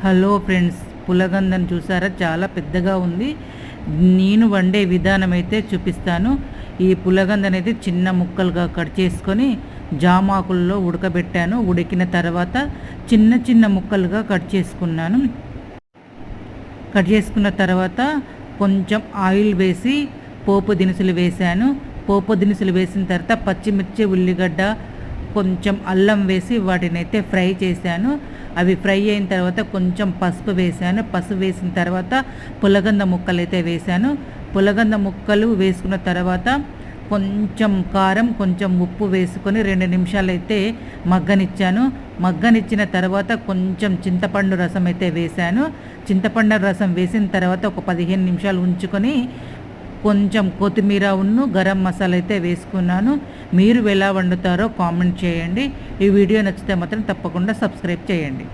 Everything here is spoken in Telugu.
హలో ఫ్రెండ్స్, పులగందం చూసారా? చాలా పెద్దగా ఉంది. నేను వండే విధానం అయితే చూపిస్తాను. ఈ పులగంద అనేది చిన్న ముక్కలుగా కట్ చేసుకొని జామాకుల్లో ఉడకబెట్టాను. ఉడికిన తర్వాత చిన్న చిన్న ముక్కలుగా కట్ చేసుకున్నాను. కట్ చేసుకున్న తర్వాత కొంచెం ఆయిల్ వేసి పోపు దినుసులు వేశాను. పోపు దినుసులు వేసిన తర్వాత పచ్చిమిర్చి, ఉల్లిగడ్డ, కొంచెం అల్లం వేసి వాటిని అయితే ఫ్రై చేశాను. అవి ఫ్రై అయిన తర్వాత కొంచెం పసుపు వేశాను. పసుపు వేసిన తర్వాత పులగంద ముక్కలు అయితే వేశాను. పులగంద ముక్కలు వేసుకున్న తర్వాత కొంచెం కారం, కొంచెం ఉప్పు వేసుకొని 2 నిమిషాలు అయితే మగ్గనిచ్చాను. మగ్గనిచ్చిన తర్వాత కొంచెం చింతపండు రసం అయితే వేశాను. చింతపండు రసం వేసిన తర్వాత ఒక 15 నిమిషాలు ఉంచుకొని కొంచెం కొత్తిమీర గరం మసాలా అయితే వేసుకున్నాను. మీరు ఎలా వండుతారో కామెంట్ చేయండి. ఈ వీడియో నచ్చితే మాత్రం తప్పకుండా సబ్స్క్రైబ్ చేయండి.